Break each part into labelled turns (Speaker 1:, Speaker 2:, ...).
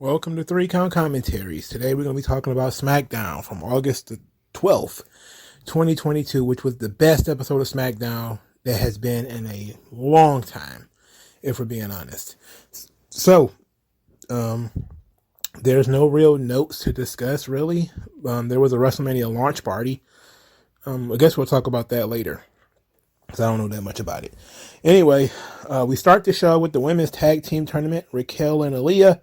Speaker 1: Welcome to 3countcommentaries. Today we're going to be talking about Smackdown from August the 12th, 2022, which was the best episode of Smackdown that has been in a long time, if we're being honest. So, there's no real notes to discuss, really. There was a WrestleMania launch party. I guess we'll talk about that later, because I don't know that much about it. Anyway, we start the show with the women's tag team tournament. Raquel and Aaliyah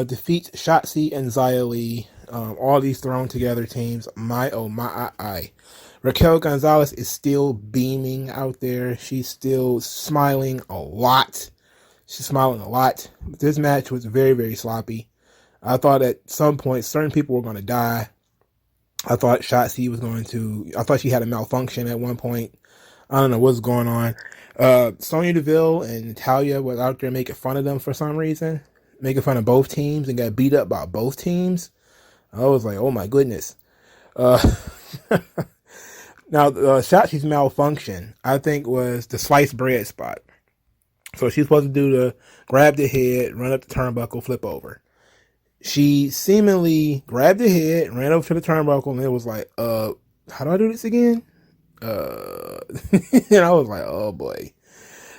Speaker 1: defeat Shotzi and Xia Li. All these thrown together teams. My oh my. Raquel Gonzalez is still beaming out there. She's still smiling a lot. This match was very, very sloppy. I thought at some point certain people were going to die. I thought I thought she had a malfunction at one point. I don't know what's going on. Sonya Deville and Natalya was out there making fun of them for some reason. Making fun of both teams and got beat up by both teams. I was like, oh my goodness. Now, Shotzi's malfunction, I think, was the sliced bread spot. So she's supposed to do the grab the head, run up the turnbuckle, flip over. She seemingly grabbed the head, ran over to the turnbuckle, and it was like, how do I do this again? And I was like, oh boy.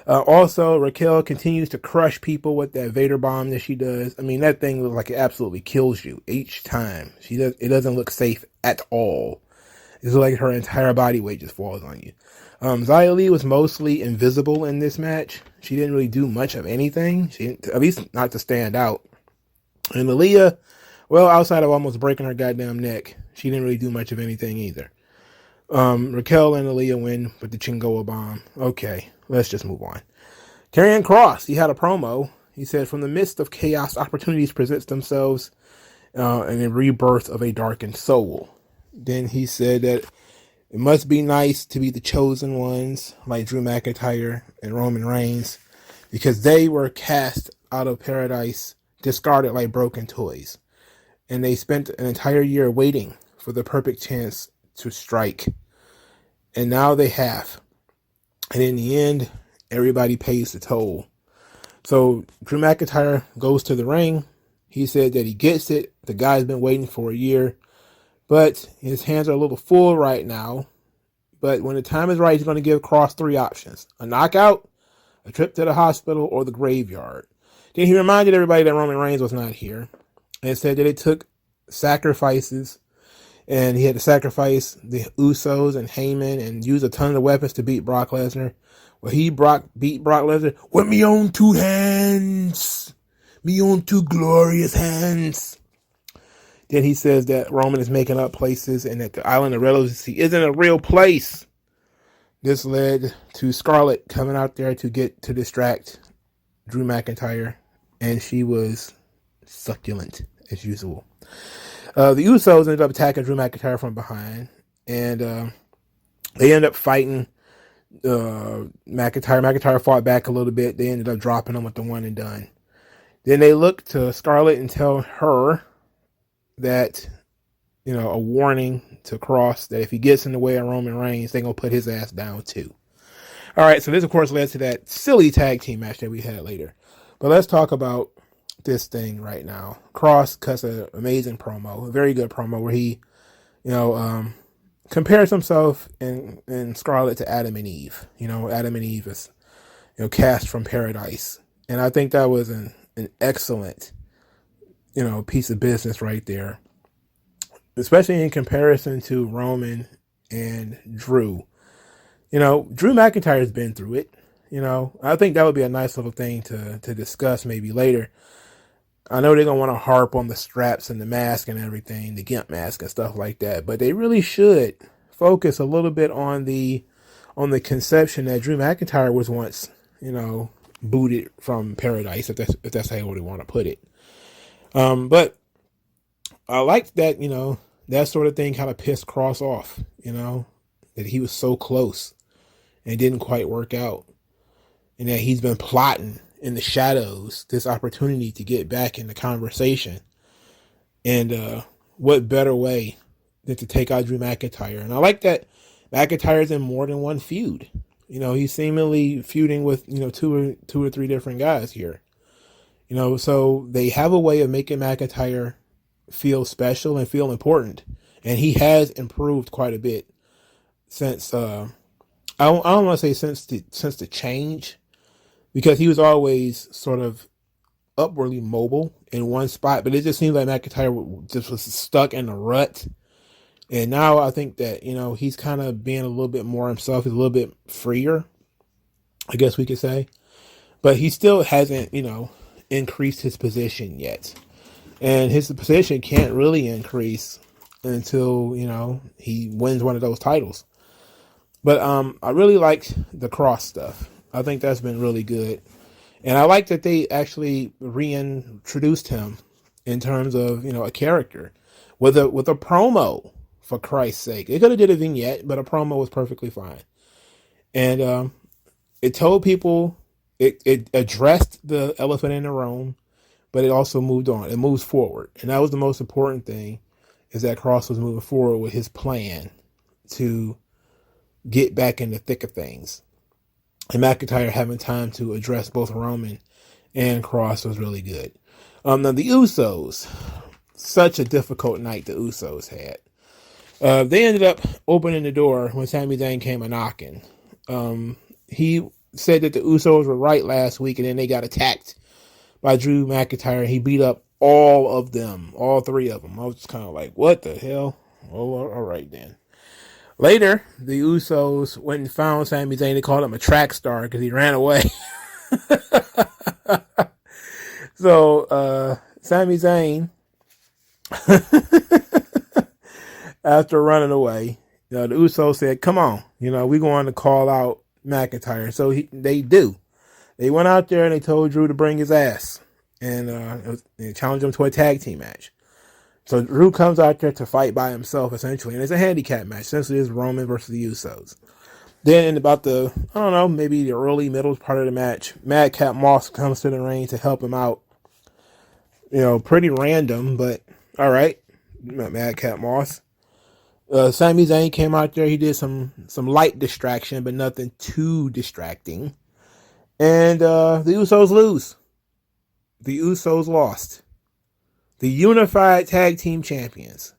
Speaker 1: Also, Raquel continues to crush people with that Vader bomb that she does. I mean, that thing looks like it absolutely kills you each time. It doesn't look safe at all. It's like her entire body weight just falls on you. Xia Li was mostly invisible in this match. She didn't really do much of anything. At least not to stand out. And Aaliyah, well, outside of almost breaking her goddamn neck, she didn't really do much of anything either. Raquel and Aaliyah win with the Chingoa bomb. Okay, let's just move on. Karrion Kross, he had a promo. He said, from the midst of chaos, opportunities presents themselves in a rebirth of a darkened soul. Then he said that it must be nice to be the chosen ones, like Drew McIntyre and Roman Reigns, because they were cast out of paradise, discarded like broken toys. And they spent an entire year waiting for the perfect chance to strike. And now they have. And in the end, everybody pays the toll. So Drew McIntyre goes to the ring. He said that he gets it. The guy's been waiting for a year. But his hands are a little full right now. But when the time is right, he's going to give Kross 3 options. A knockout, a trip to the hospital, or the graveyard. Then he reminded everybody that Roman Reigns was not here. And said that it took sacrifices. And he had to sacrifice the Usos and Heyman and use a ton of weapons to beat Brock Lesnar. Well, he beat Brock Lesnar with me own 2 hands. Me own 2 glorious hands. Then he says that Roman is making up places and that the Island of Relevancy isn't a real place. This led to Scarlett coming out there to distract Drew McIntyre. And she was succulent as usual. The Usos ended up attacking Drew McIntyre from behind, and they ended up fighting McIntyre. McIntyre fought back a little bit. They ended up dropping him with the 1 and done. Then they looked to Scarlett and tell her that, a warning to Kross that if he gets in the way of Roman Reigns, they're going to put his ass down too. All right, so this, of course, led to that silly tag team match that we had later. But let's talk about this thing right now. Kross cuts an amazing promo, a very good promo where he, compares himself and Scarlett to Adam and Eve. Adam and Eve is, cast from paradise. And I think that was an excellent, piece of business right there. Especially in comparison to Roman and Drew. Drew McIntyre has been through it. I think that would be a nice little thing to discuss maybe later. I know they're going to want to harp on the straps and the mask and everything, the gimp mask and stuff like that, but they really should focus a little bit on the conception that Drew McIntyre was once, booted from paradise, if that's how you want to put it. But I liked that, that sort of thing kind of pissed Kross off, that he was so close and it didn't quite work out, and that he's been plotting in the shadows this opportunity to get back in the conversation. And what better way than to take out Drew McIntyre? And I like that McIntyre's in more than one feud. He's seemingly feuding with, two or three different guys here. So they have a way of making McIntyre feel special and feel important. And he has improved quite a bit since, I don't want to say since the change, because he was always sort of upwardly mobile in one spot, but it just seems like McIntyre just was stuck in a rut. And now I think that, he's kind of being a little bit more himself. He's a little bit freer, I guess we could say. But he still hasn't, increased his position yet. And his position can't really increase until, he wins one of those titles. But I really liked the Kross stuff. I think that's been really good. And I like that they actually reintroduced him in terms of, a character with a promo, for Christ's sake. They could have did a vignette, but a promo was perfectly fine. And it told people, it addressed the elephant in the room, but it also moved on. It moves forward. And that was the most important thing, is that Kross was moving forward with his plan to get back in the thick of things. And McIntyre having time to address both Roman and Kross was really good. Now the Usos, such a difficult night the Usos had. They ended up opening the door when Sami Zayn came a knocking. He said that the Usos were right last week, and then they got attacked by Drew McIntyre. He beat up all of them, all three of them. I was just kind of like, what the hell? Oh, all right then. Later, the Usos went and found Sami Zayn. They called him a track star because he ran away. So, Sami Zayn, after running away, the Usos said, come on, we're going to call out McIntyre. So they do. They went out there and they told Drew to bring his ass. And they challenged him to a tag team match. So Drew comes out there to fight by himself, essentially. And it's a handicap match. Essentially, it's Roman versus the Usos. Then in about maybe the early, middle part of the match, Madcap Moss comes to the ring to help him out. Pretty random, but all right. Madcap Moss. Sami Zayn came out there. He did some light distraction, but nothing too distracting. And the Usos lose. The Usos lost. The unified tag team champions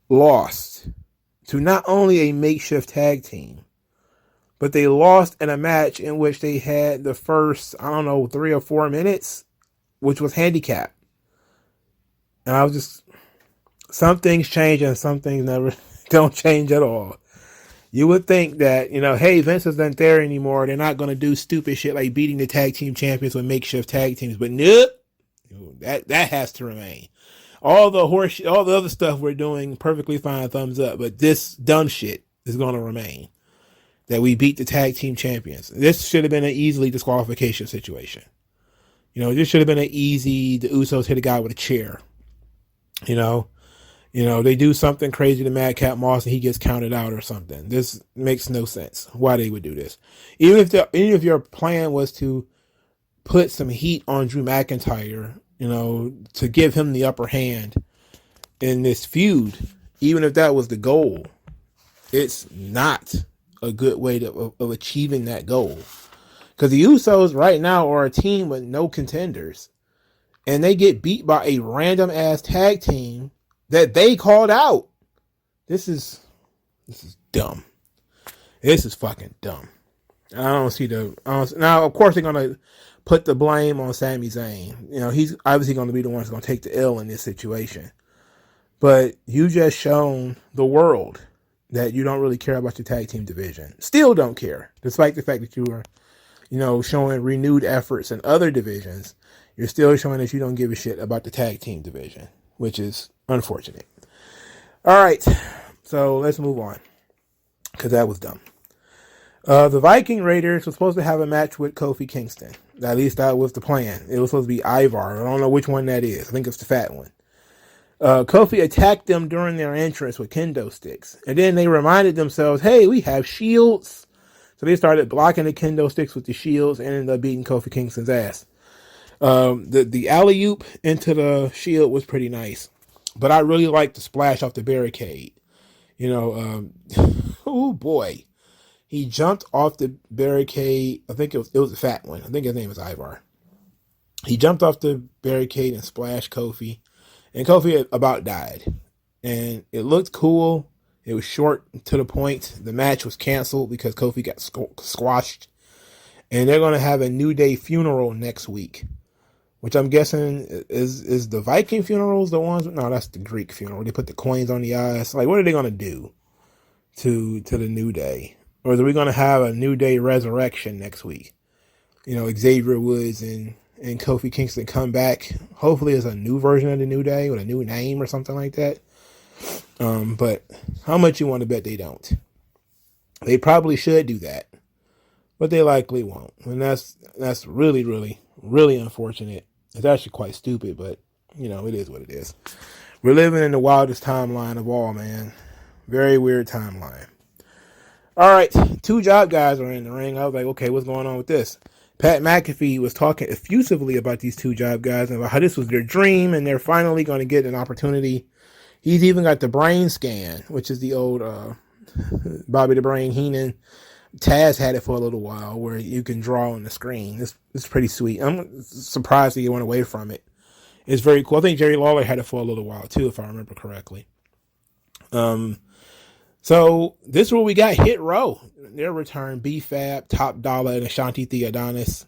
Speaker 1: lost to not only a makeshift tag team, but they lost in a match in which they had the first, 3 or 4 minutes, which was handicap. And I was just, some things change and some things never don't change at all. You would think that, hey, Vince isn't there anymore. They're not going to do stupid shit like beating the tag team champions with makeshift tag teams. But nope, that has to remain. All the other stuff we're doing, perfectly fine, thumbs up. But this dumb shit is going to remain. That we beat the tag team champions. This should have been an easily disqualification situation. This should have been the Usos hit a guy with a chair. They do something crazy to Madcap Moss and he gets counted out or something. This makes no sense why they would do this. Even if your plan was to put some heat on Drew McIntyre, to give him the upper hand in this feud, even if that was the goal, it's not a good way of achieving that goal. Because the Usos right now are a team with no contenders. And they get beat by a random ass tag team that they called out. This is dumb. This is fucking dumb. I don't see now, of course, they're going to put the blame on Sami Zayn. He's obviously going to be the one who's going to take the L in this situation. But you just shown the world that you don't really care about your tag team division. Still don't care, despite the fact that you are, showing renewed efforts in other divisions. You're still showing that you don't give a shit about the tag team division, which is unfortunate. All right, so let's move on, because that was dumb. The Viking Raiders were supposed to have a match with Kofi Kingston. At least that was the plan. It was supposed to be Ivar. I don't know which one that is. I think it's the fat one. Kofi attacked them during their entrance with kendo sticks. And then they reminded themselves, hey, we have shields. So they started blocking the kendo sticks with the shields and ended up beating Kofi Kingston's ass. The alley-oop into the shield was pretty nice. But I really liked the splash off the barricade. Oh boy. He jumped off the barricade. I think it was a fat one. I think his name is Ivar. He jumped off the barricade and splashed Kofi, and Kofi about died. And it looked cool. It was short to the point. The match was canceled because Kofi got squashed. And they're going to have a New Day funeral next week, which I'm guessing is the Viking funerals the ones? No, that's the Greek funeral. They put the coins on the eyes. Like, what are they going to do to the New Day? Or are we going to have a New Day resurrection next week? You know, Xavier Woods and Kofi Kingston come back. Hopefully it's a new version of the New Day with a new name or something like that. But how much you want to bet they don't? They probably should do that, but they likely won't. And that's really, really, really unfortunate. It's actually quite stupid, but you know, it is what it is. We're living in the wildest timeline of all, man. Very weird timeline. All right, 2 job guys are in the ring. I was like, okay, what's going on with this? Pat McAfee was talking effusively about these 2 job guys and about how this was their dream and they're finally going to get an opportunity. He's even got the brain scan, which is the old Bobby the Brain Heenan. Taz had it for a little while where you can draw on the screen. It's pretty sweet. I'm surprised that he went away from it. It's very cool. I think Jerry Lawler had it for a little while too, if I remember correctly. So this is where we got Hit Row. Their return, B-Fab, Top Dollar, and Ashanti Theodonis.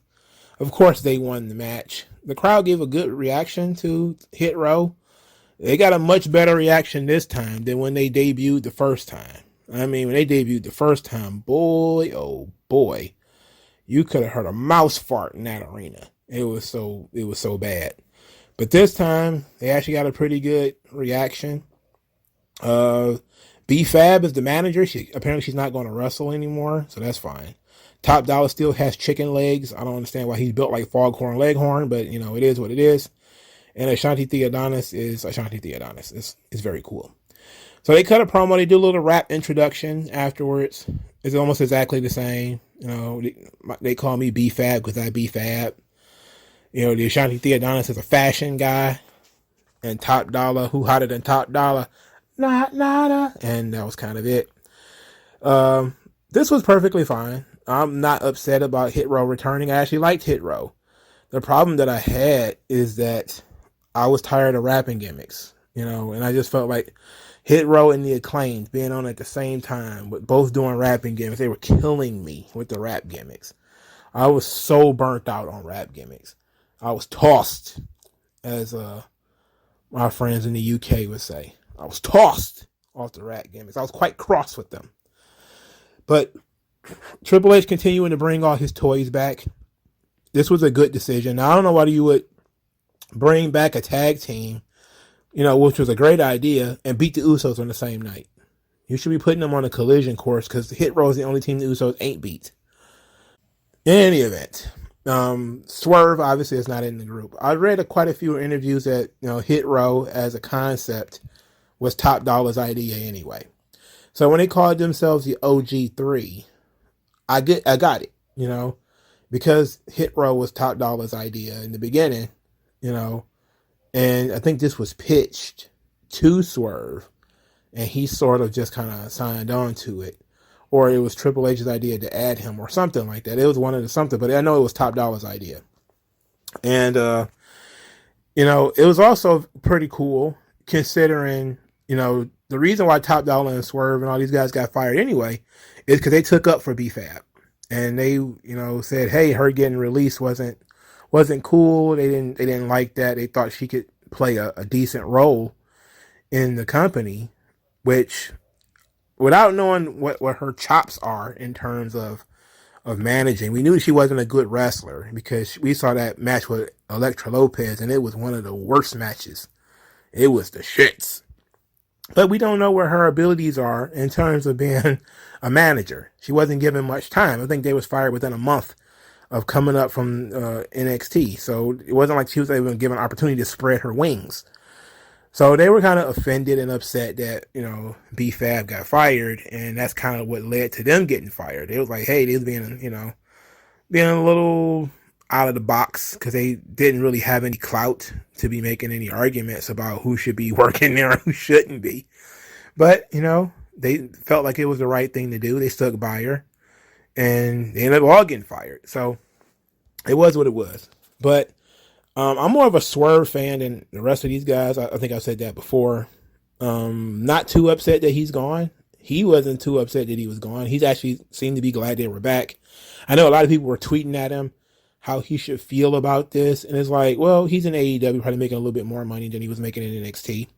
Speaker 1: Of course, they won the match. The crowd gave a good reaction to Hit Row. They got a much better reaction this time than when they debuted the first time. I mean, when they debuted the first time, boy, oh boy, you could have heard a mouse fart in that arena. It was so bad. But this time, they actually got a pretty good reaction. B-Fab is the manager. Apparently she's not going to wrestle anymore, so that's fine. Top Dollar still has chicken legs. I don't understand why he's built like Foghorn Leghorn, but you know, it is what it is. And Ashanti Theodonis is Ashanti Theodonis. It's very cool. So they cut a promo. They do a little rap introduction afterwards. It's almost exactly the same. You know, they call me B-Fab because I B-Fab. You know, the Ashanti Theodonis is a fashion guy. And Top Dollar, who hotter than Top Dollar? Nada. And that was kind of it. This was perfectly fine. I'm not upset about Hit Row returning. I actually liked Hit Row. The problem that I had is that I was tired of rapping gimmicks, you know, and I just felt like Hit Row and the Acclaimed being on at the same time, with both doing rapping gimmicks, they were killing me with the rap gimmicks. I was so burnt out on rap gimmicks. I was tossed, as my friends in the UK would say. I was tossed off the rap gimmicks. I was quite cross with them. But Triple H continuing to bring all his toys back. This was a good decision. Now, I don't know why you would bring back a tag team, you know, which was a great idea, and beat the Usos on the same night. You should be putting them on a collision course because Hit Row is the only team the Usos ain't beat. In any event, Swerve obviously is not in the group. I read quite a few interviews that, you know, Hit Row as a concept was Top Dollar's idea anyway. So when they called themselves the OG3, I got it, you know, because Hit Row was Top Dollar's idea in the beginning, you know, and I think this was pitched to Swerve, and he sort of just kind of signed on to it, or it was Triple H's idea to add him or something like that. It was one of the something, but I know it was Top Dollar's idea. And, you know, it was also pretty cool considering, you know, the reason why Top Dollar and Swerve and all these guys got fired anyway is because they took up for B-Fab. And they, you know, said, hey, her getting released wasn't cool. They didn't like that. They thought she could play a decent role in the company, which, without knowing what her chops are in terms of managing, we knew she wasn't a good wrestler because we saw that match with Elektra Lopez, and it was one of the worst matches. It was the shits. But we don't know where her abilities are in terms of being a manager. She wasn't given much time. I think they was fired within a month of coming up from NXT. So it wasn't like she was even given an opportunity to spread her wings. So they were kind of offended and upset that, you know, B-Fab got fired. And that's kind of what led to them getting fired. It was like, hey, they was being, you know, being a little out of the box because they didn't really have any clout to be making any arguments about who should be working there and who shouldn't be. But, you know, they felt like it was the right thing to do. They stuck by her and they ended up all getting fired. So it was what it was. But I'm more of a Swerve fan than the rest of these guys. I think I've said that before. Not too upset that he's gone. He wasn't too upset that he was gone. He's actually seemed to be glad they were back. I know a lot of people were tweeting at him how he should feel about this. And it's like, well, he's in AEW, probably making a little bit more money than he was making in NXT.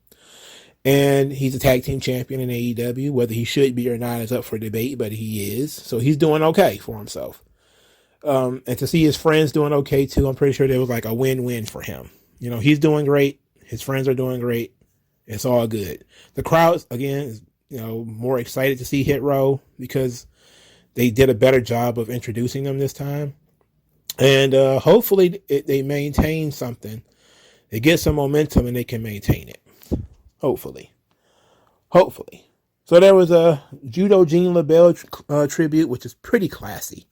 Speaker 1: And he's a tag team champion in AEW. Whether he should be or not is up for debate, but he is. So he's doing okay for himself. And to see his friends doing okay too, I'm pretty sure there was like a win-win for him. You know, he's doing great. His friends are doing great. It's all good. The crowd, again, is, you know, more excited to see Hit Row because they did a better job of introducing them this time. And hopefully they maintain something. They get some momentum and they can maintain it. Hopefully. So there was a Judo Gene LeBell tribute, which is pretty classy.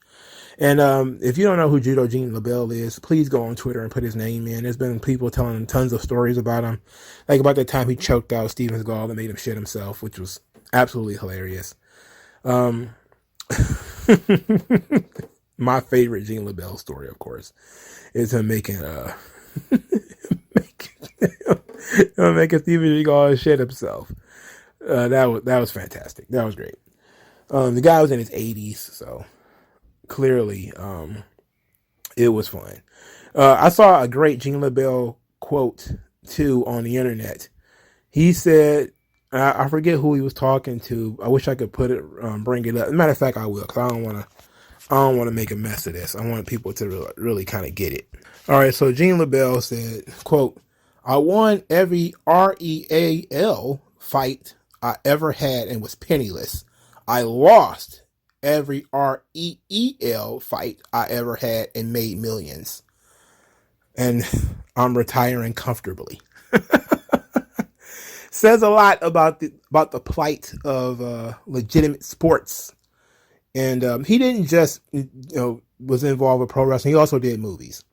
Speaker 1: And if you don't know who Judo Gene LeBell is, please go on Twitter and put his name in. There's been people telling tons of stories about him. Like about the time he choked out Steven Seagal and made him shit himself, which was absolutely hilarious. My favorite Gene LeBell story, of course, is him making making Steven Seagal shit himself. That was fantastic. That was great. The guy was in his 80s, so clearly it was fun. I saw a great Gene LeBell quote too on the internet. He said, I forget who he was talking to. I wish I could bring it up. As a matter of fact, I will, because I don't want to make a mess of this. I want people to really kind of get it. All right, so Gene LeBell said, quote, "I won every REAL fight I ever had and was penniless. I lost every REEL fight I ever had and made millions. And I'm retiring comfortably." Says a lot about the plight of legitimate sports. And he didn't just, was involved with pro wrestling. He also did movies.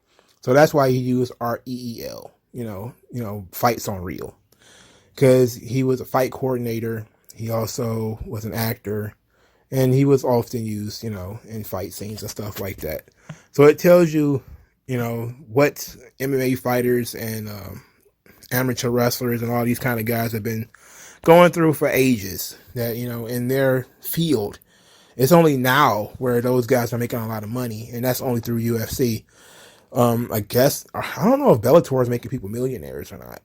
Speaker 1: So that's why he used REEL, fights on reel. Because he was a fight coordinator. He also was an actor. And he was often used, in fight scenes and stuff like that. So it tells you, what MMA fighters and amateur wrestlers and all these kind of guys have been going through for ages. That, in their field, it's only now where those guys are making a lot of money. And that's only through UFC. I guess, I don't know if Bellator is making people millionaires or not.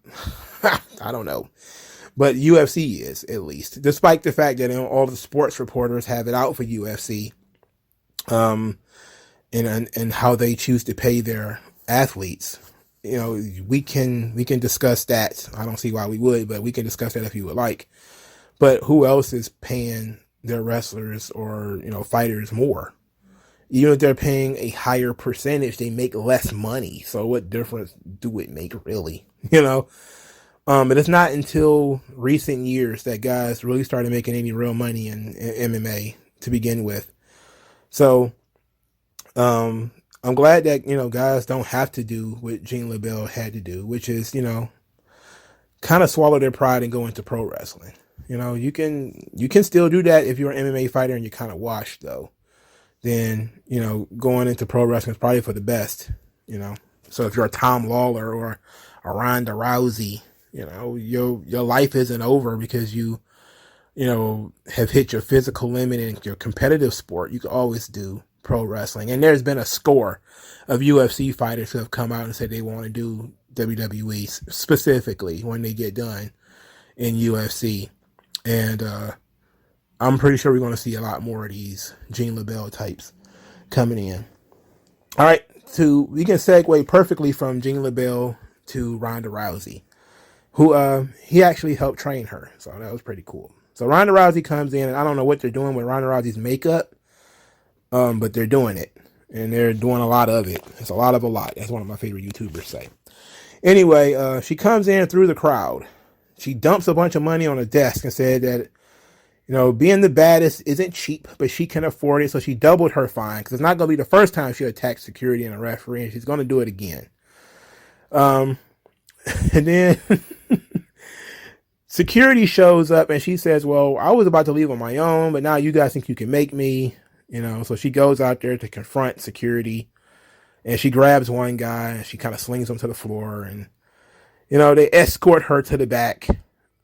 Speaker 1: I don't know. But UFC is, at least. Despite the fact that all the sports reporters have it out for UFC. And how they choose to pay their athletes. We can discuss that. I don't see why we would, but we can discuss that if you would like. But who else is paying their wrestlers or, fighters more? Even if they're paying a higher percentage, they make less money. So what difference do it make, really? But it's not until recent years that guys really started making any real money in MMA to begin with. So, I'm glad that, guys don't have to do what Gene LeBell had to do, which is, kind of swallow their pride and go into pro wrestling. You can still do that if you're an MMA fighter and you're kind of washed, though. Then, going into pro wrestling is probably for the best, So if you're a Tom Lawler or a Ronda Rousey, your life isn't over because you have hit your physical limit in your competitive sport. You can always do pro wrestling. And there's been a score of UFC fighters who have come out and said they want to do WWE specifically when they get done in UFC. And I'm pretty sure we're going to see a lot more of these Gene LeBell types coming in. All right, we can segue perfectly from Gene LeBell to Ronda Rousey, who he actually helped train her. So that was pretty cool. So Ronda Rousey comes in, and I don't know what they're doing with Ronda Rousey's makeup, but they're doing it, and they're doing a lot of it. It's a lot of a lot. That's one of my favorite YouTubers say. Anyway, she comes in through the crowd. She dumps a bunch of money on a desk and said that, being the baddest isn't cheap, but she can afford it. So she doubled her fine because it's not going to be the first time she attacks security and a referee, and she's going to do it again. And then security shows up and she says, "Well, I was about to leave on my own, but now you guys think you can make me." So she goes out there to confront security. And she grabs one guy and she kind of slings him to the floor. And, they escort her to the back.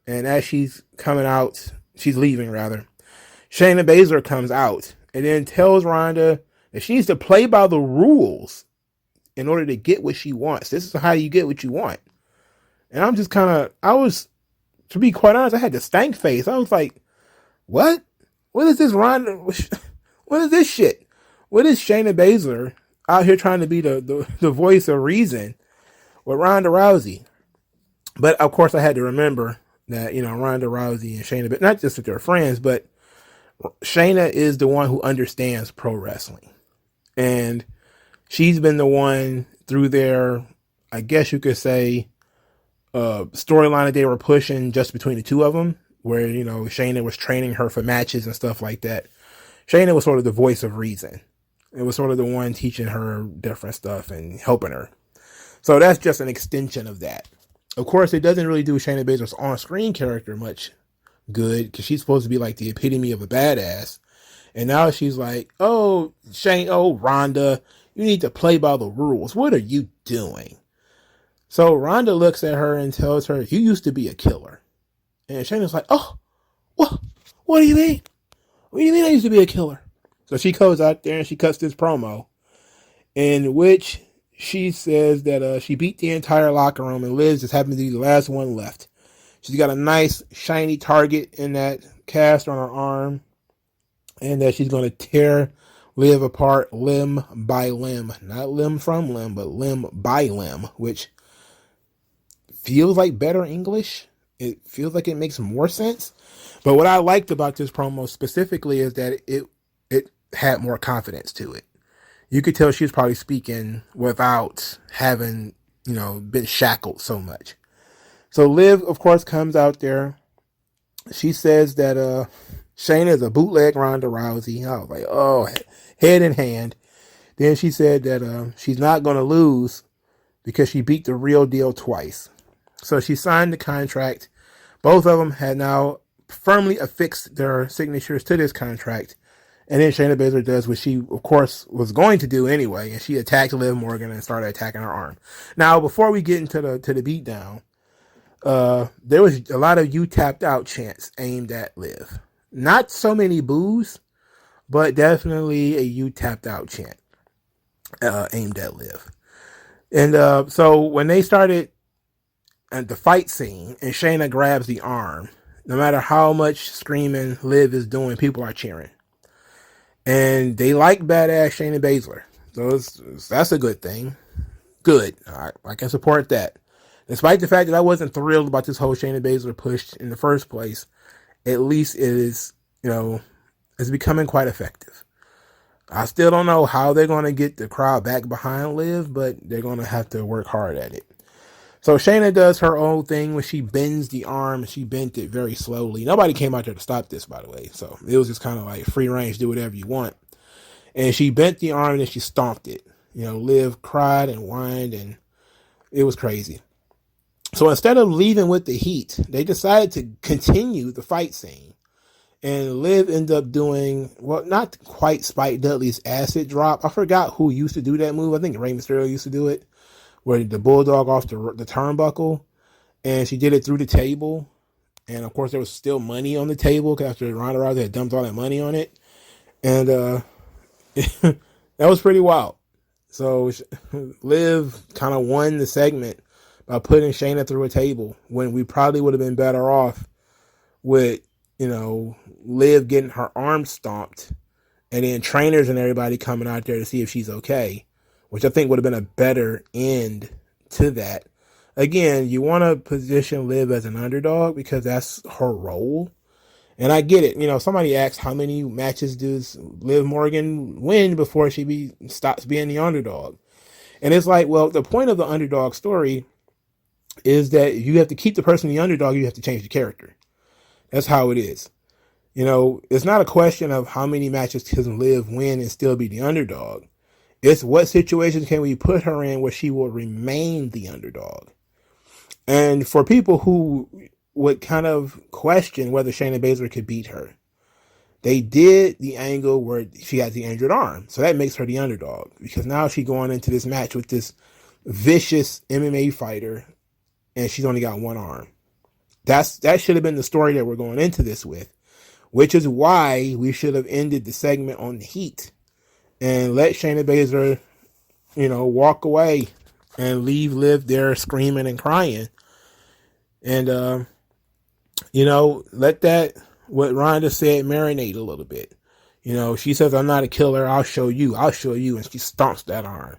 Speaker 1: And as she's coming out, she's leaving rather, Shayna Baszler comes out and then tells Ronda that she needs to play by the rules in order to get what she wants. This is how you get what you want. And I'm just to be quite honest, I had the stank face. I was like, what? What is this Ronda? What is this shit? What is Shayna Baszler out here trying to be the voice of reason with Ronda Rousey? But of course I had to remember that, Ronda Rousey and Shayna, not just that they're friends, but Shayna is the one who understands pro wrestling. And she's been the one through their, I guess you could say, storyline that they were pushing just between the two of them, where, Shayna was training her for matches and stuff like that. Shayna was sort of the voice of reason. It was sort of the one teaching her different stuff and helping her. So that's just an extension of that. Of course, it doesn't really do Shayna Baszler's on-screen character much good, because she's supposed to be like the epitome of a badass. And now she's like, oh, Ronda, you need to play by the rules. What are you doing? So Ronda looks at her and tells her, you used to be a killer. And Shayna's like, oh, what do you mean? What do you mean I used to be a killer? So she goes out there and she cuts this promo in which she says that she beat the entire locker room and Liz just happens to be the last one left. She's got a nice shiny target in that cast on her arm, and that she's going to tear Liv apart limb by limb. Not limb from limb, but limb by limb, which feels like better English. It feels like it makes more sense. But what I liked about this promo specifically is that it had more confidence to it. You could tell she was probably speaking without having, been shackled so much. So Liv, of course, comes out there. She says that Shayna is a bootleg Ronda Rousey. I was like, oh, head in hand. Then she said that she's not going to lose because she beat the real deal twice. So she signed the contract. Both of them had now firmly affixed their signatures to this contract. And then Shayna Baszler does what she, of course, was going to do anyway. And she attacked Liv Morgan and started attacking her arm. Now, before we get into the beatdown, there was a lot of "you tapped out" chants aimed at Liv. Not so many boos, but definitely a "you tapped out" chant aimed at Liv. And so when they started at the fight scene and Shayna grabs the arm, no matter how much screaming Liv is doing, people are cheering. And they like badass Shayna Baszler. So that's a good thing. Good. I can support that. Despite the fact that I wasn't thrilled about this whole Shayna Baszler push in the first place, at least it is, it's becoming quite effective. I still don't know how they're going to get the crowd back behind Liv, but they're going to have to work hard at it. So Shayna does her own thing when she bends the arm. She bent it very slowly. Nobody came out there to stop this, by the way. So it was just kind of like free range, do whatever you want. And she bent the arm and then she stomped it. Liv cried and whined, and it was crazy. So instead of leaving with the heat, they decided to continue the fight scene. And Liv ended up doing, well, not quite Spike Dudley's acid drop. I forgot who used to do that move. I think Rey Mysterio used to do it, where the bulldog off the turnbuckle. And she did it through the table. And of course, there was still money on the table after Ronda Rousey had dumped all that money on it. And that was pretty wild. So Liv kind of won the segment by putting Shayna through a table, when we probably would have been better off with, Liv getting her arm stomped and then trainers and everybody coming out there to see if she's okay, which I think would have been a better end to that. Again, you want to position Liv as an underdog because that's her role. And I get it. Somebody asked how many matches does Liv Morgan win before she stops being the underdog. And it's like, well, the point of the underdog story is that you have to keep the person the underdog, you have to change the character. That's how it is. It's not a question of how many matches can Liv win and still be the underdog. It's what situations can we put her in where she will remain the underdog. And for people who would kind of question whether Shayna Baszler could beat her, They did the angle where she has the injured arm. So that makes her the underdog because now she's going into this match with this vicious MMA fighter and she's only got one arm. That should have been the story that we're going into this with, which is why we should have ended the segment on the heat and let Shayna Baszler, walk away and leave Liv there screaming and crying. And, let that, what Ronda said, marinate a little bit. She says, I'm not a killer. I'll show you. And she stomps that arm.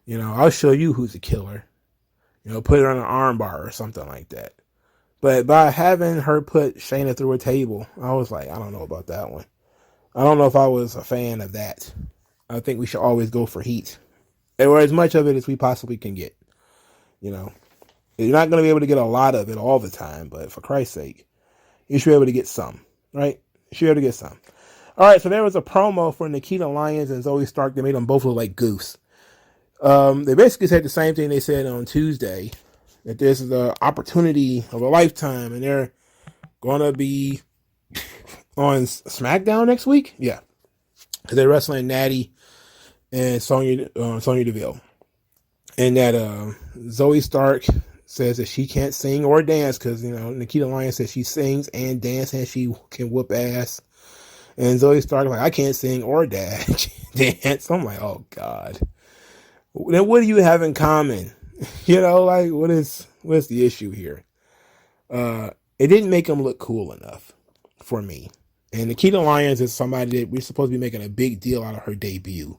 Speaker 1: I'll show you who's a killer. Put her on an arm bar or something like that. But by having her put Shayna through a table, I was like, I don't know about that one. I don't know if I was a fan of that. I think we should always go for heat. Or as much of it as we possibly can get. You're not going to be able to get a lot of it all the time, but for Christ's sake, you should be able to get some, right? You should be able to get some. All right, so there was a promo for Nikkita, Lyons, and Zoe Stark. They made them both look like goofs. They basically said the same thing they said on Tuesday, that this is the opportunity of a lifetime, and they're going to be on SmackDown next week. Yeah, because they're wrestling Natty and Sonya Deville. And that Zoe Stark says that she can't sing or dance because, Nikkita Lyons says she sings and dances and she can whoop ass. And Zoe Stark like, I can't sing or dance. I'm like, oh, God. Then what do you have in common? What's the issue here? It didn't make them look cool enough for me. And Nikkita Lyons is somebody that we're supposed to be making a big deal out of her debut.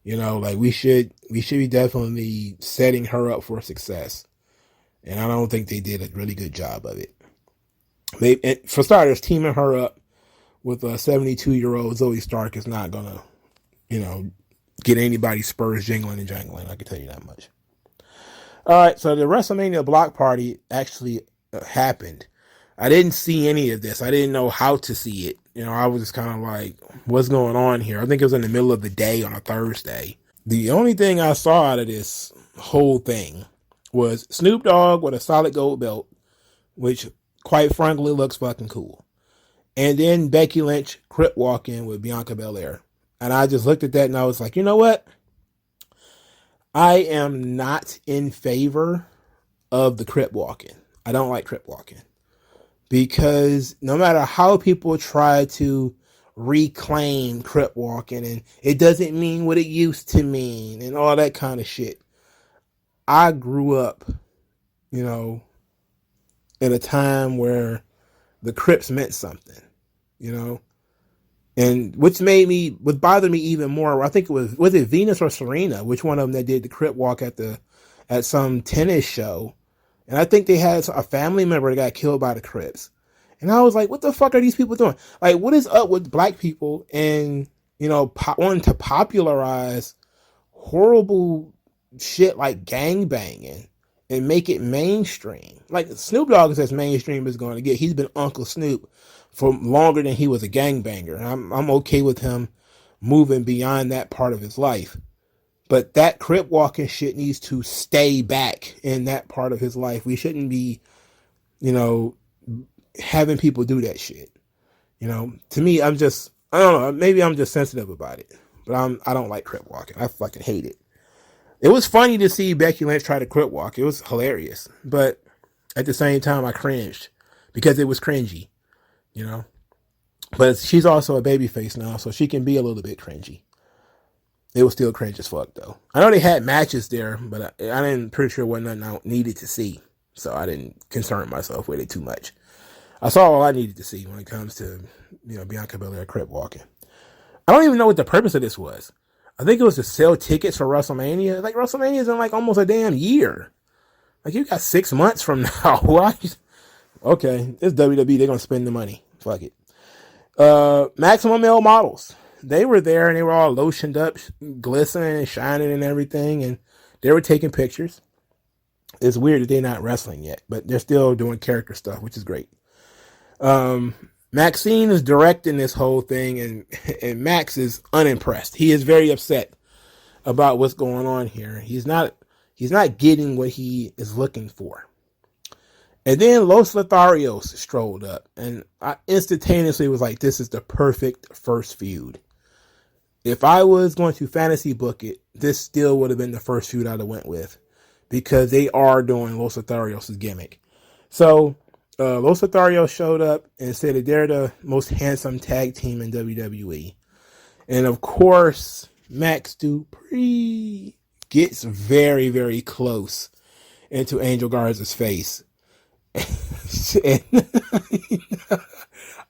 Speaker 1: We should be definitely setting her up for success. And I don't think they did a really good job of it. For starters, teaming her up with a 72-year-old Zoe Stark is not going to, get anybody's spurs jingling and jangling. I can tell you that much. All right, so the WrestleMania block party actually happened. I didn't see any of this. I didn't know how to see it. I was just kind of like, what's going on here? I think it was in the middle of the day on a Thursday. The only thing I saw out of this whole thing was Snoop Dogg with a solid gold belt, which quite frankly looks fucking cool. And then Becky Lynch crip walking with Bianca Belair. And I just looked at that and I was like, you know what? I am not in favor of the crip walking. I don't like crip walking. Because no matter how people try to reclaim crip walking and it doesn't mean what it used to mean and all that kind of shit. I grew up, in a time where the Crips meant something, and what bothered me even more, I think was it Venus or Serena, which one of them that did the Crip walk at some tennis show. And I think they had a family member that got killed by the Crips. And I was like, what the fuck are these people doing? Like, what is up with black people and, wanting to popularize horrible shit like gangbanging and make it mainstream? Like, Snoop Dogg is as mainstream as going to get. He's been Uncle Snoop for longer than he was a gangbanger. I'm okay with him moving beyond that part of his life. But that crip walking shit needs to stay back in that part of his life. We shouldn't be, having people do that shit. To me, I don't know, maybe I'm just sensitive about it. But I don't like crip walking. I fucking hate it. It was funny to see Becky Lynch try to crip walk. It was hilarious. But at the same time, I cringed because it was cringy, But she's also a babyface now, so she can be a little bit cringy. It was still cringe as fuck, though. I know they had matches there, but I didn't pretty sure wasn't nothing I needed to see. So I didn't concern myself with it too much. I saw all I needed to see when it comes to, Bianca Belair crip walking. I don't even know what the purpose of this was. I think it was to sell tickets for WrestleMania. Like, WrestleMania is in like almost a damn year. Like, you got 6 months from now. Why? Okay, it's WWE. They're going to spend the money. Fuck it. Maximum Male Models. They were there and they were all lotioned up, glistening and shining and everything. And they were taking pictures. It's weird that they're not wrestling yet, but they're still doing character stuff, which is great. Maxine is directing this whole thing, and Max is unimpressed. He is very upset about what's going on here. He's not getting what he is looking for. And then Los Lotharios strolled up, and I instantaneously was like, this is the perfect first feud. If I was going to fantasy book it, this still would have been the first feud I'd have went with, because they are doing Los Lotharios' gimmick. So Los Lotharios showed up and said that they're the most handsome tag team in WWE. And of course, Max Dupree gets very, very close into Angel Garza's face. And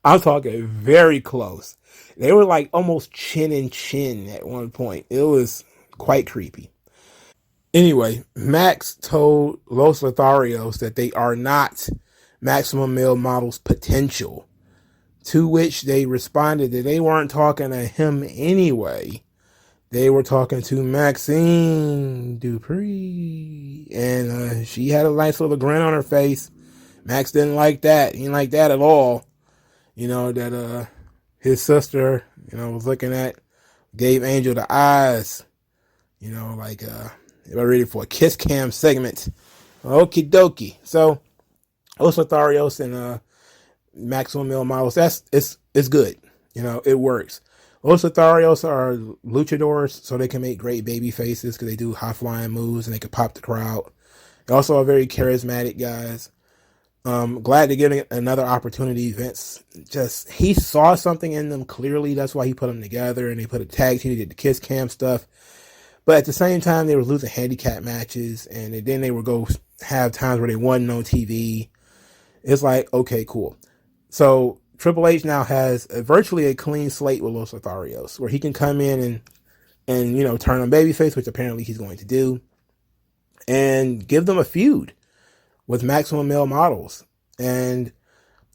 Speaker 1: I'm talking very close. They were like almost chin and chin at one point. It was quite creepy. Anyway, Max told Los Lotharios that they are not Maximum Male Model's potential, to which they responded that they weren't talking to him anyway. They were talking to Maxine Dupree, and she had a nice little grin on her face. Max didn't like that. He didn't like that at all. You know, that his sister, was looking at, gave Angel the eyes. Like, they were ready for a kiss cam segment. Okie dokie. So, Los Lotharios and Maximum Male Models, it's good. It works. Los Lotharios are luchadors, so they can make great baby faces because they do high flying moves and they can pop the crowd. They also are very charismatic guys. Glad to give another opportunity. Vince he saw something in them clearly. That's why he put them together, and they put a tag team. They did the kiss cam stuff. But at the same time, they were losing handicap matches, and then they would go have times where they wasn't on TV. It's like, okay, cool. So Triple H now has virtually a clean slate with Los Lotharios, where he can come in and turn on babyface, which apparently he's going to do, and give them a feud with Maximum Male Models. And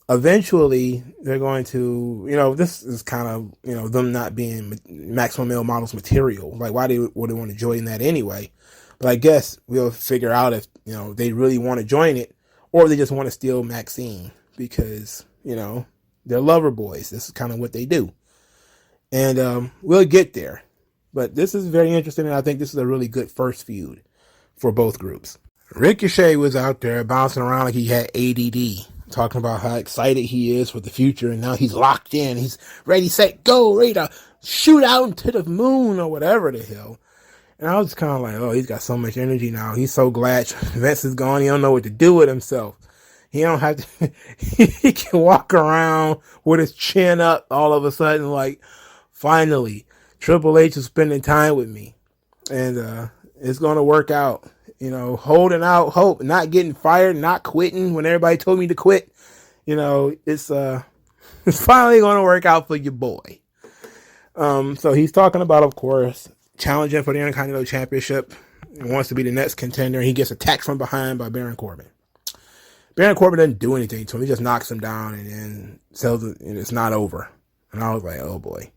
Speaker 1: eventually they're going to, this is kind of, them not being Maximum Male Models material. Like, why would they want to join that anyway? But I guess we'll figure out if, they really want to join it, or they just want to steal Maxine because, they're lover boys. This is kind of what they do. And we'll get there. But this is very interesting, and I think this is a really good first feud for both groups. Ricochet was out there bouncing around like he had ADD, talking about how excited he is for the future, and now he's locked in. He's ready, set, go, ready to shoot out into the moon or whatever the hell. And I was kind of like, oh, he's got so much energy now. He's so glad Vince is gone. He don't know what to do with himself. He don't have to, he can walk around with his chin up all of a sudden, like, finally, Triple H is spending time with me. And it's going to work out. Holding out hope, not getting fired, not quitting when everybody told me to quit. It's finally going to work out for your boy. So he's talking about, of course, challenging for the Intercontinental Championship. He wants to be the next contender. He gets attacked from behind by Baron Corbin. Baron Corbin doesn't do anything to him. He just knocks him down and then tells him it's not over. And I was like, oh boy.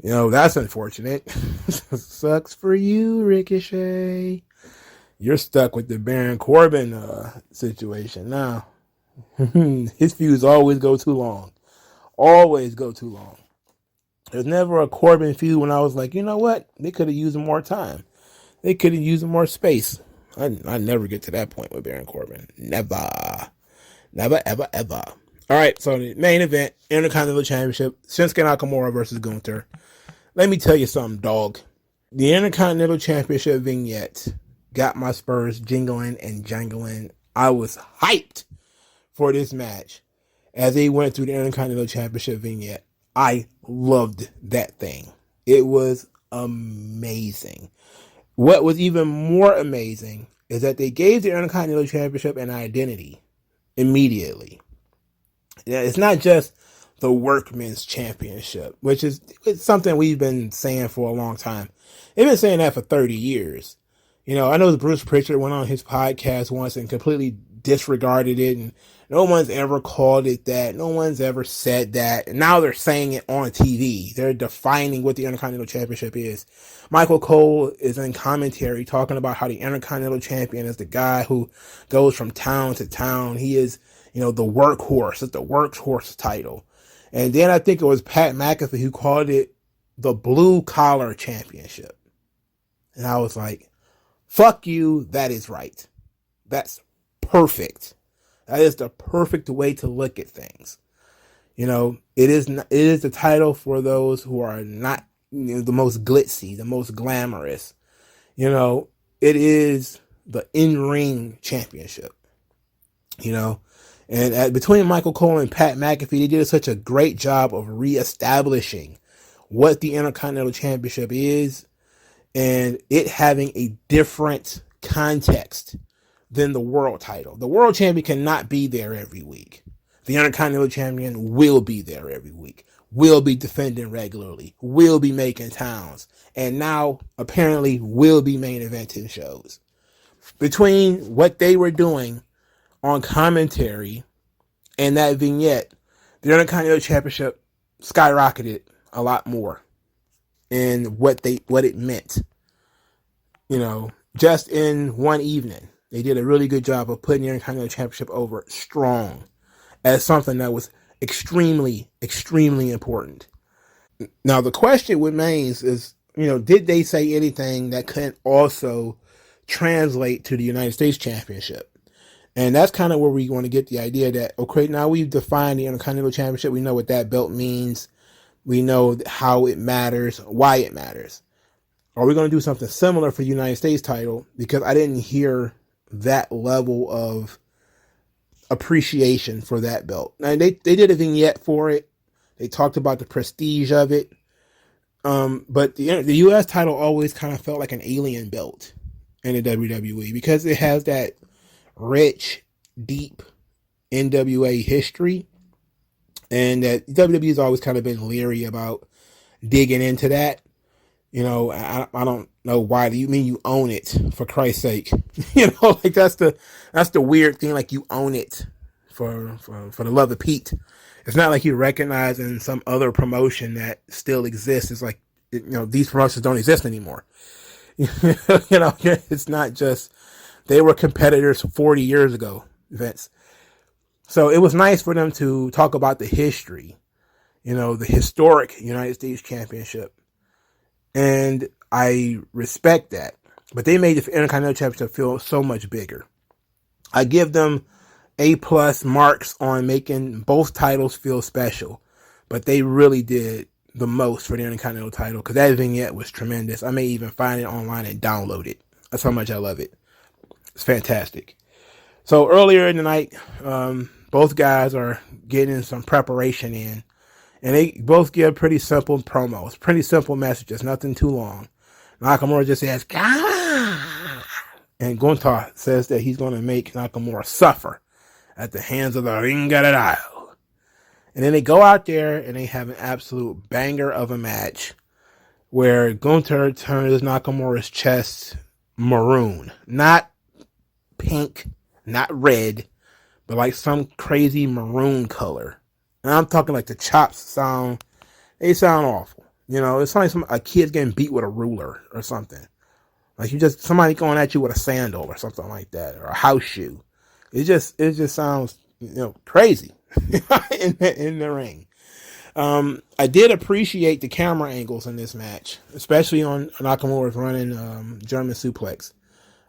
Speaker 1: That's unfortunate. Sucks for you, Ricochet. You're stuck with the Baron Corbin situation now. His feuds always go too long. Always go too long. There's never a Corbin feud when I was like, you know what? They could have used more time. They could have used more space. I never get to that point with Baron Corbin. Never. Never, ever, ever. All right, so the main event, Intercontinental Championship, Shinsuke Nakamura versus Gunther. Let me tell you something, dog. The Intercontinental Championship vignette got my spurs jingling and jangling. I was hyped for this match as they went through the Intercontinental Championship vignette. I loved that thing. It was amazing. What was even more amazing is that they gave the Intercontinental Championship an identity immediately. It's not just the Workmen's Championship, which is something we've been saying for a long time. They've been saying that for 30 years. I know Bruce Pritchard went on his podcast once and completely disregarded it, and no one's ever called it that. No one's ever said that. And now they're saying it on TV. They're defining what the Intercontinental Championship is. Michael Cole is in commentary talking about how the Intercontinental Champion is the guy who goes from town to town. He is, the workhorse. It's the workhorse title. And then I think it was Pat McAfee who called it the Blue Collar Championship. And I was like, fuck you, that is right. That's perfect. That is the perfect way to look at things. It is the title for those who are not the most glitzy, the most glamorous. It is the in-ring championship. And between Michael Cole and Pat McAfee, they did such a great job of reestablishing what the Intercontinental Championship is, and it having a different context than the world title. The world champion cannot be there every week. The Intercontinental Champion will be there every week, will be defending regularly, will be making towns, and now apparently will be main eventing shows. Between what they were doing on commentary and that vignette, the Intercontinental Championship skyrocketed a lot more in what it meant. Just in one evening, they did a really good job of putting the Intercontinental Championship over strong as something that was extremely, extremely important. Now, the question remains is, did they say anything that couldn't also translate to the United States Championship? And that's kind of where we want to get the idea that, okay, now we've defined the Intercontinental Championship. We know what that belt means. We know how it matters, why it matters. Are we going to do something similar for the United States title? Because I didn't hear that level of appreciation for that belt. Now, they did a vignette for it. They talked about the prestige of it. But the U.S. title always kind of felt like an alien belt in the WWE because it has that rich, deep NWA history. And that WWE has always kind of been leery about digging into that. I don't know why. Do you mean you own it, for Christ's sake? Like that's the weird thing. Like you own it for the love of Pete. It's not like you recognize in some other promotion that still exists. It's like, these promotions don't exist anymore. It's not just they were competitors 40 years ago, Vince. So it was nice for them to talk about the history, the historic United States Championship. And I respect that. But they made the Intercontinental Championship feel so much bigger. I give them A+ marks on making both titles feel special. But they really did the most for the Intercontinental title because that vignette was tremendous. I may even find it online and download it. That's how much I love it. It's fantastic. So earlier in the night, both guys are getting some preparation in. And they both give pretty simple promos, pretty simple messages, nothing too long. Nakamura just says, "Gah!" And Gunther says that he's going to make Nakamura suffer at the hands of the Ring of Dial. And then they go out there and they have an absolute banger of a match where Gunther turns Nakamura's chest maroon. Not pink, not red, but like some crazy maroon color. And I'm talking like the chops they sound awful. It's like a kid's getting beat with a ruler or something. Like somebody going at you with a sandal or something like that, or a house shoe. It just sounds, crazy in the ring. I did appreciate the camera angles in this match, especially on Nakamura's running German suplex.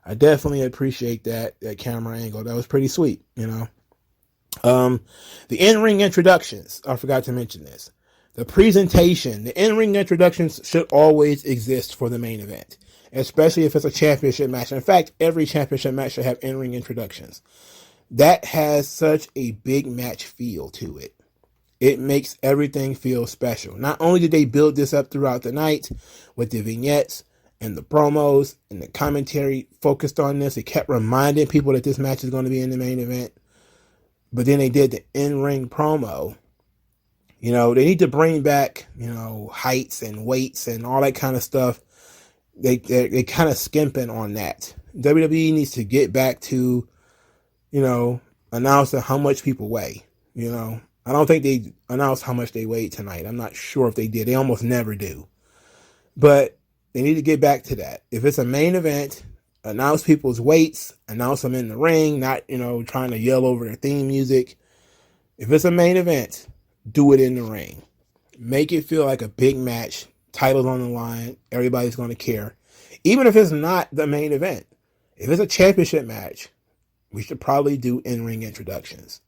Speaker 1: I definitely appreciate that camera angle. That was pretty sweet, The in-ring introductions, I forgot to mention this. The presentation, the in-ring introductions should always exist for the main event, especially if it's a championship match. In fact, every championship match should have in-ring introductions. That has such a big match feel to it. It makes everything feel special. Not only did they build this up throughout the night with the vignettes and the promos and the commentary focused on this, it kept reminding people that this match is going to be in the main event. But then they did the in-ring promo. They need to bring back, heights and weights and all that kind of stuff. They kind of skimping on that. WWE needs to get back to, announcing how much people weigh. I don't think they announced how much they weighed tonight. I'm not sure if they did. They almost never do. But they need to get back to that. If it's a main event, announce people's weights, announce them in the ring, not, trying to yell over their theme music. If it's a main event, do it in the ring. Make it feel like a big match, titles on the line, everybody's going to care. Even if it's not the main event. If it's a championship match, we should probably do in-ring introductions.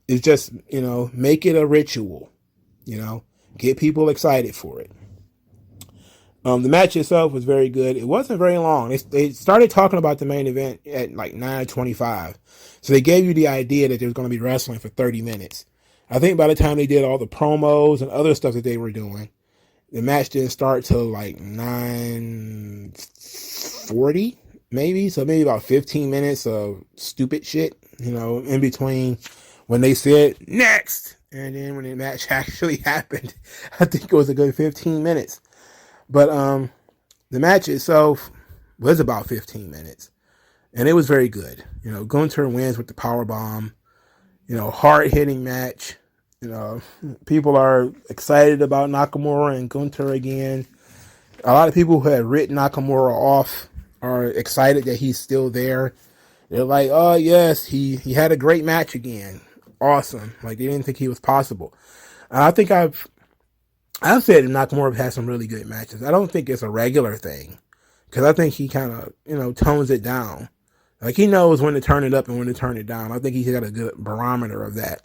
Speaker 1: It's just, make it a ritual, get people excited for it. The match itself was very good. It wasn't very long. They started talking about the main event at like 9:25. So they gave you the idea that there was going to be wrestling for 30 minutes. I think by the time they did all the promos and other stuff that they were doing, the match didn't start till like 9:40, maybe. So maybe about 15 minutes of stupid shit, in between when they said next and then when the match actually happened. I think it was a good 15 minutes. But the match itself was about 15 minutes. And it was very good. Gunther wins with the power bomb. Hard-hitting match. People are excited about Nakamura and Gunther again. A lot of people who had written Nakamura off are excited that he's still there. They're like, oh, yes, he had a great match again. Awesome. Like, they didn't think he was possible. And I think I've said Nakamura has some really good matches. I don't think it's a regular thing. Because I think he kind of, tones it down. Like, he knows when to turn it up and when to turn it down. I think he's got a good barometer of that.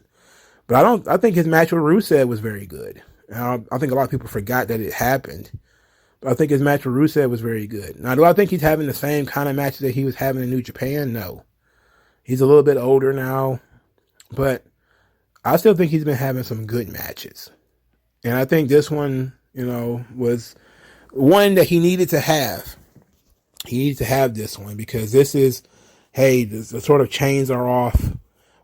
Speaker 1: But I think his match with Rusev was very good. I think a lot of people forgot that it happened. But I think his match with Rusev was very good. Now, do I think he's having the same kind of matches that he was having in New Japan? No. He's a little bit older now. But I still think he's been having some good matches. And I think this one, was one that he needed to have. He needs to have this one because this is, hey, the sort of chains are off.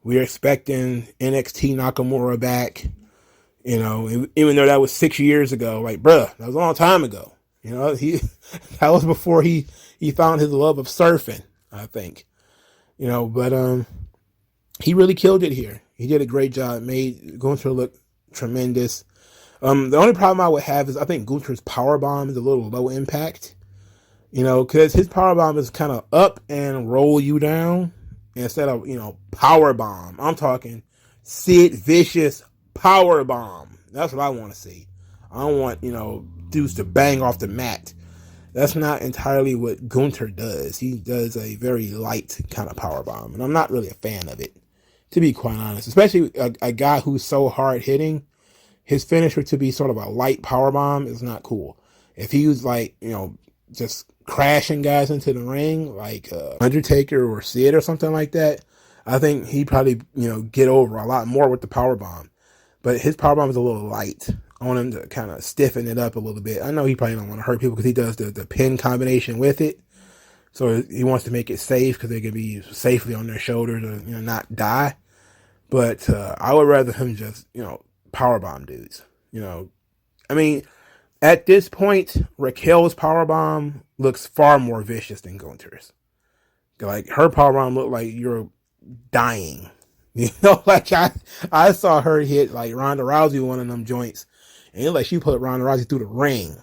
Speaker 1: We're expecting NXT Nakamura back, even though that was 6 years ago. Like, bruh, that was a long time ago. That was before he found his love of surfing, I think. But he really killed it here. He did a great job, made Gunther look tremendous. The only problem I would have is I think Gunther's powerbomb is a little low impact. Because his powerbomb is kind of up and roll you down instead of, powerbomb. I'm talking Sid Vicious powerbomb. That's what I want to see. I don't want, dudes to bang off the mat. That's not entirely what Gunther does. He does a very light kind of powerbomb, and I'm not really a fan of it, to be quite honest. Especially a guy who's so hard hitting, his finisher to be sort of a light powerbomb is not cool. If he was like, just crashing guys into the ring like Undertaker or Sid or something like that, I think he'd probably, get over a lot more with the powerbomb. But his powerbomb is a little light. I want him to kind of stiffen it up a little bit. I know he probably don't want to hurt people because he does the pin combination with it. So he wants to make it safe because they can be safely on their shoulders or, not die. But I would rather him just, powerbomb dudes. At this point, Raquel's powerbomb looks far more vicious than Gunther's. Like, her powerbomb looked like you're dying. Like I saw her hit like Ronda Rousey one of them joints, and it like she put Ronda Rousey through the ring.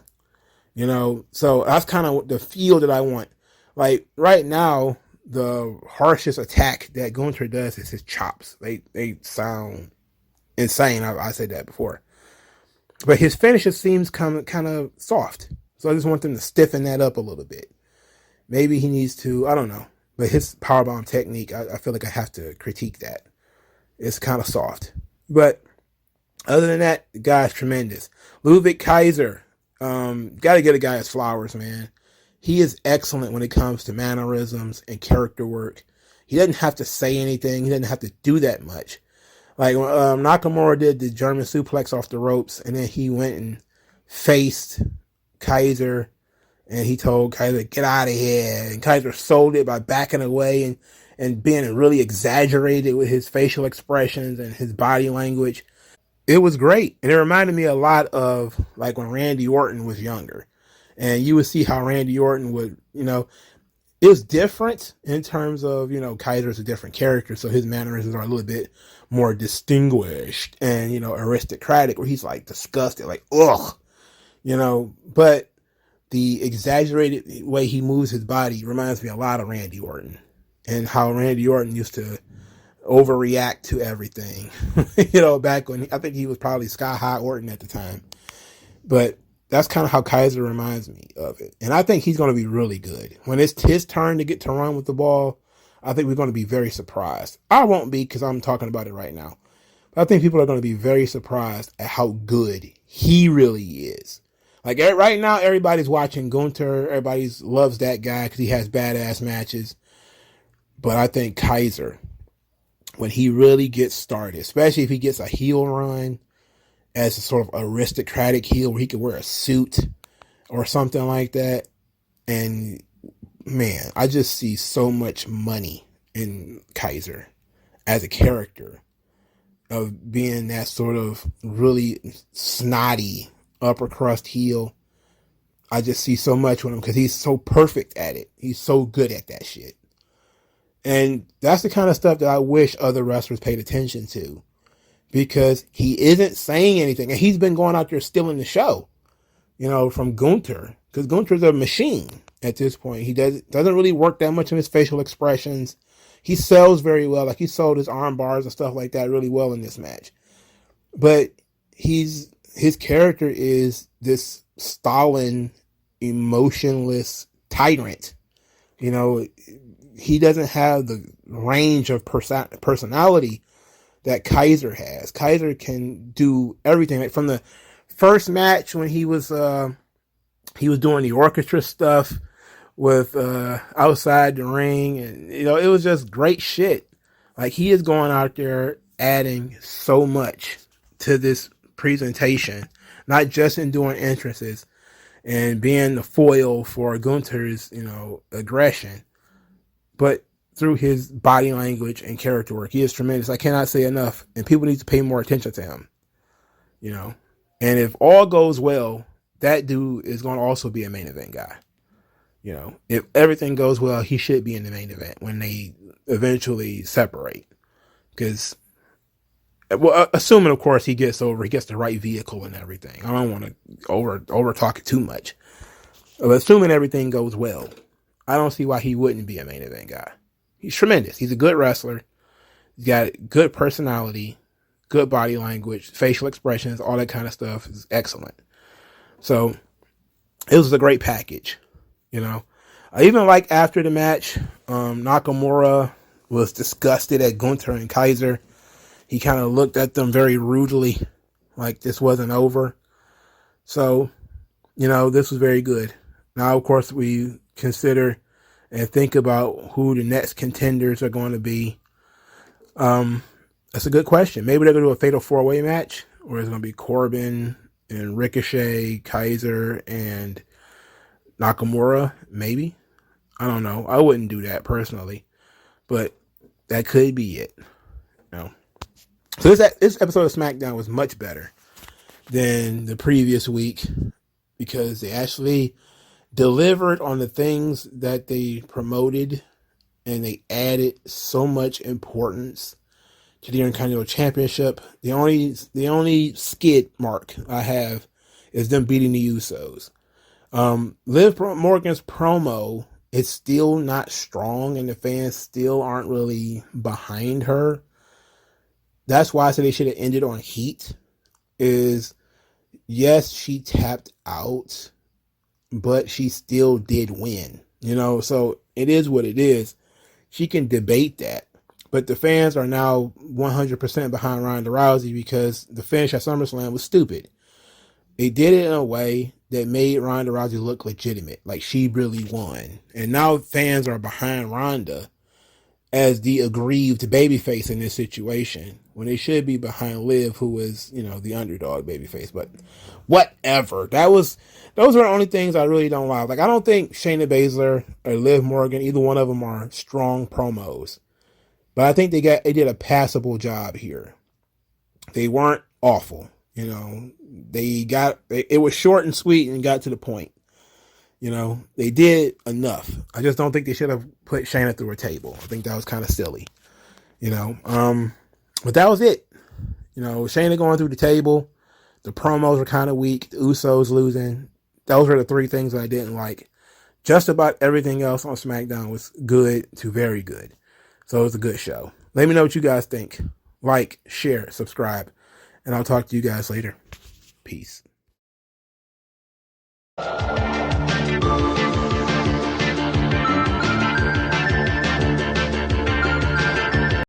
Speaker 1: So that's kind of the feel that I want. Like, right now, the harshest attack that Gunther does is his chops. They sound insane. I said that before. But his finisher seems kind of soft. So I just want them to stiffen that up a little bit. Maybe he needs to, I don't know. But his powerbomb technique, I feel like I have to critique that. It's kind of soft. But other than that, the guy's tremendous. Ludwig Kaiser, got to get a guy his flowers, man. He is excellent when it comes to mannerisms and character work. He doesn't have to say anything. He doesn't have to do that much. Like, Nakamura did the German suplex off the ropes, and then he went and faced Kaiser, and he told Kaiser, get out of here. And Kaiser sold it by backing away and being really exaggerated with his facial expressions and his body language. It was great. And it reminded me a lot of, like, when Randy Orton was younger. And you would see how Randy Orton would, it was different in terms of, Kaiser's a different character, so his mannerisms are a little bit more distinguished and, aristocratic, where he's like disgusted, like, ugh, but the exaggerated way he moves his body reminds me a lot of Randy Orton and how Randy Orton used to overreact to everything, back when I think he was probably Sky High Orton at the time. But that's kind of how Kaiser reminds me of it. And I think he's going to be really good. When it's his turn to get to run with the ball, I think we're going to be very surprised. I won't be because I'm talking about it right now. But I think people are going to be very surprised at how good he really is. Like right now, everybody's watching Gunther. Everybody loves that guy because he has badass matches. But I think Kaiser, when he really gets started, especially if he gets a heel run as a sort of aristocratic heel where he could wear a suit or something like that. And man, I just see so much money in Kaiser as a character of being that sort of really snotty upper crust heel. I just see so much with him because he's so perfect at it. He's so good at that shit. And that's the kind of stuff that I wish other wrestlers paid attention to, because he isn't saying anything. And he's been going out there stealing the show, from Gunther, because Gunther's a machine at this point. He doesn't really work that much in his facial expressions. He sells very well. Like, he sold his arm bars and stuff like that really well in this match. But his character is this Stalin, emotionless tyrant. He doesn't have the range of personality that Kaiser has. Kaiser can do everything. Like from the first match when he was doing the orchestra stuff with outside the ring, and it was just great shit. Like, he is going out there adding so much to this presentation, not just in doing entrances and being the foil for Gunther's aggression, but through his body language and character work. He is tremendous. I cannot say enough, and people need to pay more attention to him. And if all goes well, that dude is going to also be a main event guy. If everything goes well, he should be in the main event when they eventually separate. Because, assuming, of course, he gets the right vehicle and everything. I don't want to over talk it too much. But assuming everything goes well, I don't see why he wouldn't be a main event guy. He's tremendous. He's a good wrestler. He's got good personality, good body language, facial expressions, all that kind of stuff is excellent. So it was a great package. I even like after the match, Nakamura was disgusted at Gunther and Kaiser. He kind of looked at them very rudely, like this wasn't over. So, this was very good. Now, of course, we consider and think about who the next contenders are going to be. That's a good question. Maybe they're going to do a fatal 4-way match, or it's going to be Corbin and Ricochet, Kaiser, and Nakamura, maybe. I don't know. I wouldn't do that personally, but that could be it. So this episode of SmackDown was much better than the previous week because they actually delivered on the things that they promoted, and they added so much importance to the Intercontinental Championship. The only skid mark I have is them beating the Usos. Liv Morgan's promo is still not strong, and the fans still aren't really behind her. That's why I said they should have ended on heat. Yes, she tapped out, but she still did win. So it is what it is. She can debate that. But the fans are now 100% behind Ronda Rousey because the finish at SummerSlam was stupid. They did it in a way that made Ronda Rousey look legitimate, like she really won. And now fans are behind Ronda as the aggrieved babyface in this situation, when they should be behind Liv, who is, the underdog babyface. But whatever. Those are the only things I really don't like. Like, I don't think Shayna Baszler or Liv Morgan, either one of them are strong promos. But I think they did a passable job here. They weren't awful. It was short and sweet and got to the point. They did enough. I just don't think they should have put Shayna through a table. I think that was kind of silly. But that was it. Shayna going through the table. The promos were kind of weak. The Usos losing. Those were the three things that I didn't like. Just about everything else on SmackDown was good to very good. So it was a good show. Let me know what you guys think. Like, share, subscribe, and I'll talk to you guys later. Peace.